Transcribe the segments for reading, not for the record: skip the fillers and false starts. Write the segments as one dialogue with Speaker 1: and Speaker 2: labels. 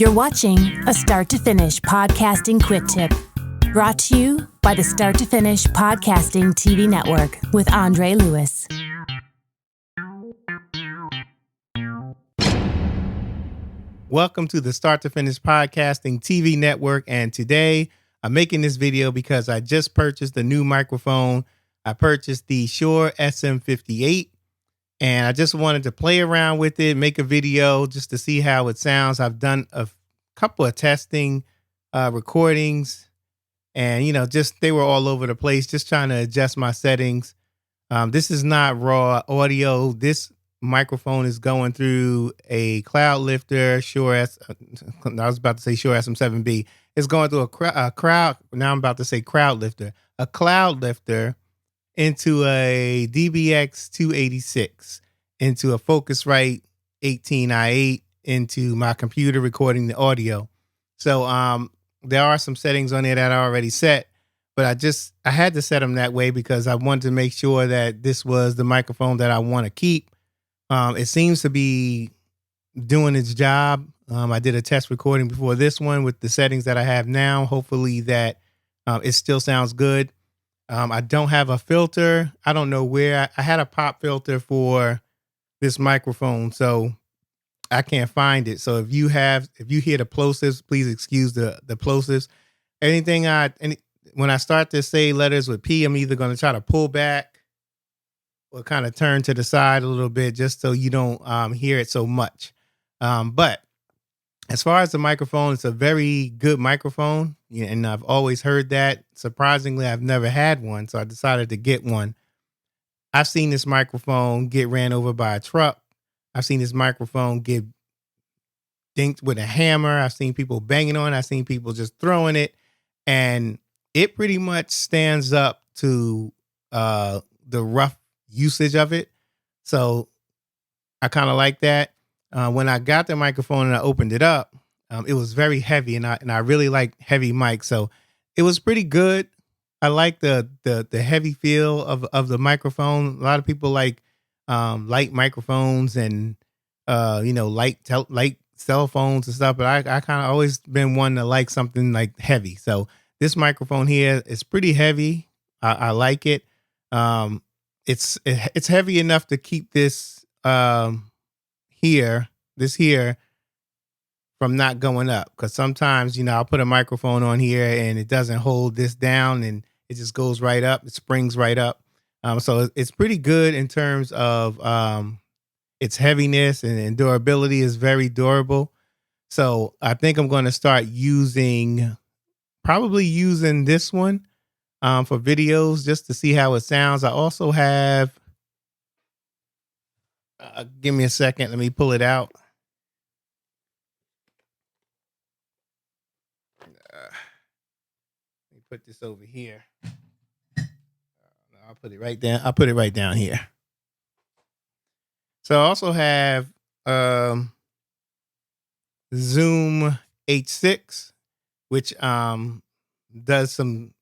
Speaker 1: You're watching a Start to Finish Podcasting Quick Tip, brought to you by the Start to Finish Podcasting TV Network with Andre Lewis.
Speaker 2: Welcome to the Start to Finish Podcasting TV Network, and today I'm making this video because I just purchased a new microphone. I purchased the Shure SM58, and I just wanted to play around with it, make a video just to see how it sounds. I've done a couple of testing recordings, and just they were all over the place, just trying to adjust my settings. This is not raw audio. This microphone is going through a cloud lifter, Shure SM7B. It's going through a crowd. Now I'm about to say crowd lifter, a cloud lifter into a DBX 286, into a Focusrite 18i8, into my computer recording the audio. So there are some settings on there that are already set, but I had to set them that way because I wanted to make sure that this was the microphone that I want to keep. It seems to be doing its job. I did a test recording before this one with the settings that I have now. Hopefully that it still sounds good. I don't have a filter. I don't know where. I had a pop filter for this microphone, so I can't find it. So if you hear the plosives, please excuse the plosives. When I start to say letters with P, I'm either going to try to pull back or kind of turn to the side a little bit just so you don't hear it so much. But as far as the microphone, it's a very good microphone. And I've always heard that. Surprisingly, I've never had one, so I decided to get one. I've seen this microphone get ran over by a truck. I've seen this microphone get dinked with a hammer. I've seen people banging on it. I've seen people just throwing it. And it pretty much stands up to the rough usage of it. So I kind of like that. When I got the microphone and I opened it up, it was very heavy, and I really like heavy mics. So it was pretty good. I like the heavy feel of the microphone. A lot of people like light microphones and light cell phones and stuff, but I kind of always been one to like something like heavy. So this microphone here is pretty heavy. I like it. It's heavy enough to keep this here from not going up, because sometimes I'll put a microphone on here and it doesn't hold this down and it just goes right up. It springs right up. So it's pretty good in terms of its heaviness, and durability is very durable. So I think I'm going to start probably using this one for videos just to see how it sounds. I also have, give me a second. Let me pull it out. Let me put this over here. I'll put it right down. I'll put it right down here. So I also have Zoom H6, which does some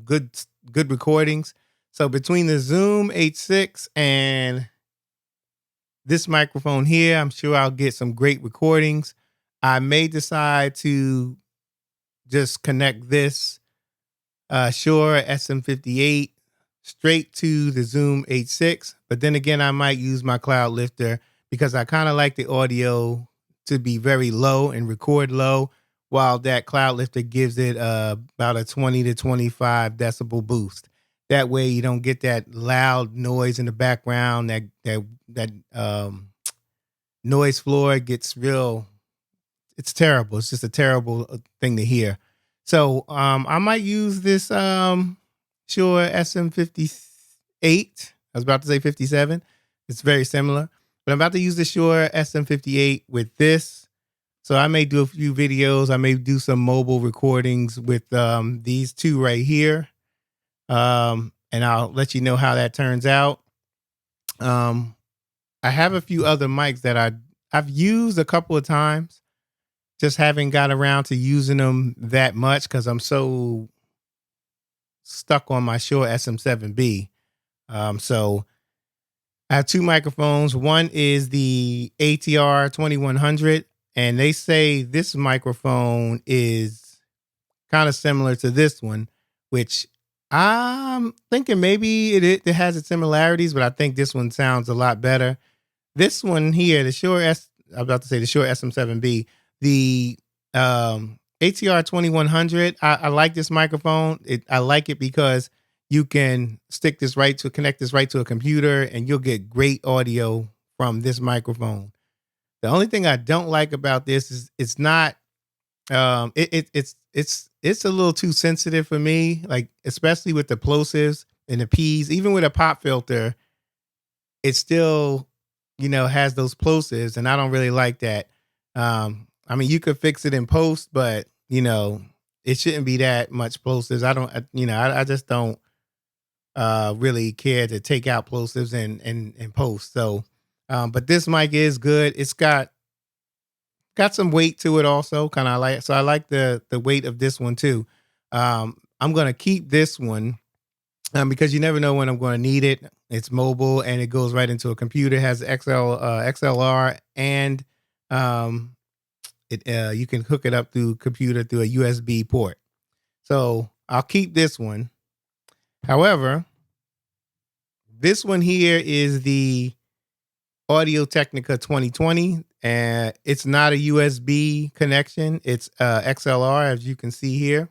Speaker 2: good recordings. So between the Zoom H6 and this microphone here, I'm sure I'll get some great recordings. I may decide to just connect this Shure SM58 straight to the Zoom H6. But then again, I might use my cloud lifter because I kind of like the audio to be very low and record low, while that cloud lifter gives it about a 20 to 25 decibel boost. That way you don't get that loud noise in the background. That noise floor gets real. It's terrible. It's just a terrible thing to hear. So I might use this Shure SM58. I was about to say 57. It's very similar, but I'm about to use the Shure SM58 with this. So I may do a few videos. I may do some mobile recordings with these two right here. And I'll let you know how that turns out. I have a few other mics that I've used a couple of times, just haven't got around to using them that much because I'm so stuck on my Shure SM7B. So I have two microphones. One is the ATR 2100. and they say this microphone is kind of similar to this one, which I'm thinking maybe it has its similarities, but I think this one sounds a lot better. This one here, I'm about to say the Shure SM7B, the ATR 2100. I like this microphone. I like it because you can connect this right to a computer, and you'll get great audio from this microphone. The only thing I don't like about this is it's not it's a little too sensitive for me, like especially with the plosives and the P's. Even with a pop filter, it still, has those plosives, and I don't really like that. I mean, you could fix it in post, but it shouldn't be that much plosives. I just don't really care to take out plosives and post. So, but this mic is good. It's got some weight to it also. Kind of like, so I like the weight of this one too. I'm gonna keep this one because you never know when I'm going to need it. It's mobile and it goes right into a computer. It has XLR, and you can hook it up through computer through a USB port. So I'll keep this one. However, this one here is the Audio Technica 2020, and it's not a USB connection. It's XLR, as you can see here.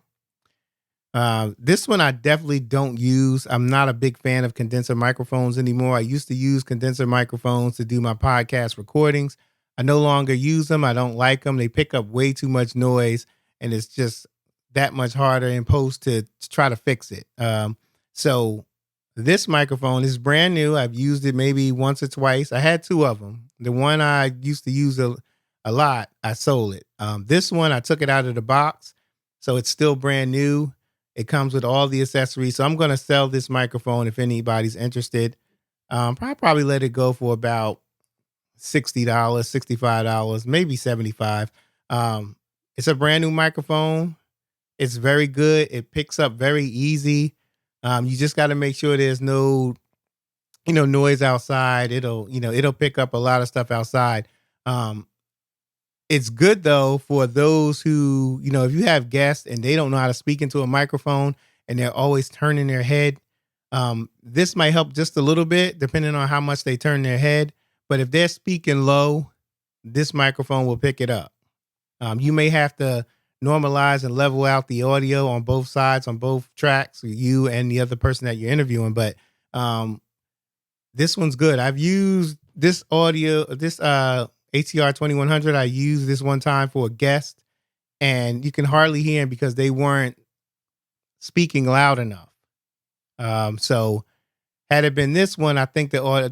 Speaker 2: This one I definitely don't use. I'm not a big fan of condenser microphones anymore. I used to use condenser microphones to do my podcast recordings. I no longer use them. I don't like them. They pick up way too much noise, and it's just that much harder in post to try to fix it. So this microphone is brand new. I've used it maybe once or twice. I had two of them. The one I used to use a lot, I sold it. This one, I took it out of the box, so it's still brand new. It comes with all the accessories. So I'm going to sell this microphone if anybody's interested. Probably let it go for about $60, $65, maybe $75. It's a brand new microphone. It's very good. It picks up very easy. You just got to make sure there's no, noise outside. It'll pick up a lot of stuff outside. It's good though for those who, if you have guests and they don't know how to speak into a microphone and they're always turning their head, this might help just a little bit depending on how much they turn their head. But if they're speaking low, this microphone will pick it up. You may have to normalize and level out the audio on both sides, on both tracks, you and the other person that you're interviewing. But this one's good. I've used this ATR 2100. I used this one time for a guest, and you can hardly hear them because they weren't speaking loud enough. So had it been this one, I think their audio,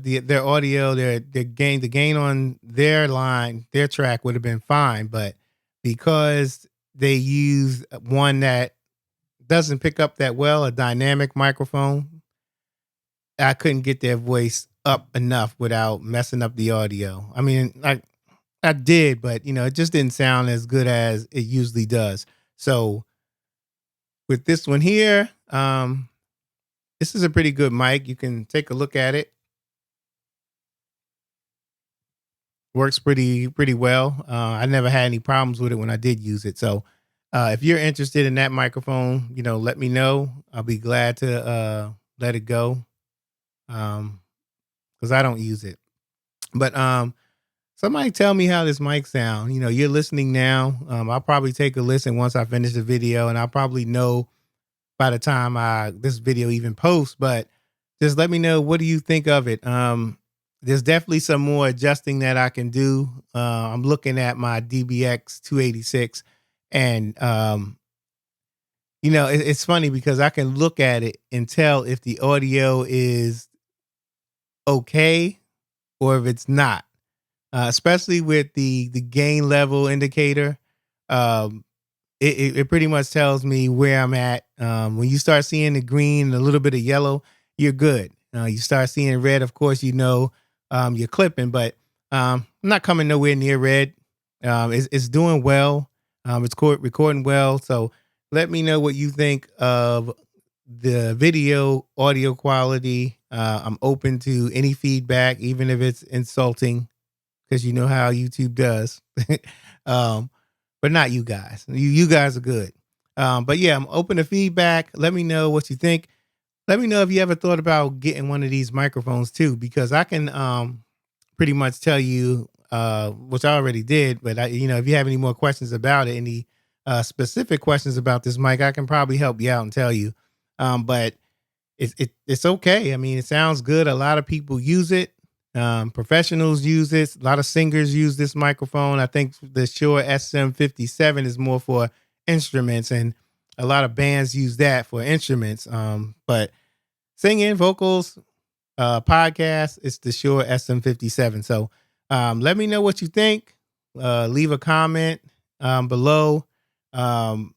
Speaker 2: the gain on their line, their track would have been fine. But because they use one that doesn't pick up that well, a dynamic microphone, I couldn't get their voice up enough without messing up the audio. I mean, I did, but it just didn't sound as good as it usually does. So with this one here, this is a pretty good mic. You can take a look at it. Works pretty well. I never had any problems with it when I did use it. So if you're interested in that microphone, let me know. I'll be glad to let it go. Because I don't use it. But somebody tell me how this mic sound. You're listening now. I'll probably take a listen once I finish the video, and I'll probably know by the time this video even posts. But just let me know, what do you think of it? There's definitely some more adjusting that I can do. I'm looking at my DBX 286, and it's funny because I can look at it and tell if the audio is okay or if it's not. Especially with the gain level indicator. It pretty much tells me where I'm at. When you start seeing the green and a little bit of yellow, you're good. You start seeing red, of course, you're clipping, but I'm not coming nowhere near red. It's doing well. It's recording well. So let me know what you think of the video audio quality. I'm open to any feedback, even if it's insulting, because you know how YouTube does. But not you guys. You guys are good. But yeah, I'm open to feedback. Let me know what you think. Let me know if you ever thought about getting one of these microphones too, because I can pretty much tell you, which I already did, but if you have any more questions about it, any specific questions about this mic, I can probably help you out and tell you. But it's okay. I mean, it sounds good. A lot of people use it. Professionals use this. A lot of singers use this microphone. I think the Shure SM57 is more for instruments, and a lot of bands use that for instruments. But singing, vocals, podcast, it's the Shure SM57. So let me know what you think. Leave a comment below. Again,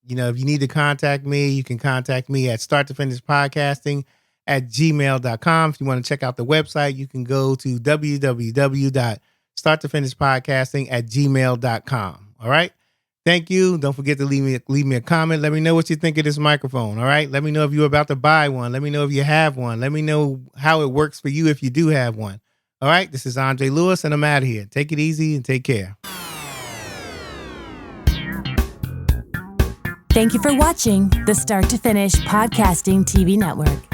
Speaker 2: if you need to contact me, you can contact me at starttofinishpodcasting@gmail.com. If you want to check out the website, you can go to www.starttofinishpodcasting@gmail.com. All right. Thank you. Don't forget to leave me a comment. Let me know what you think of this microphone. All right. Let me know if you're about to buy one. Let me know if you have one. Let me know how it works for you if you do have one. All right. This is Andre Lewis, and I'm out of here. Take it easy and take care.
Speaker 1: Thank you for watching the Start to Finish Podcasting TV Network.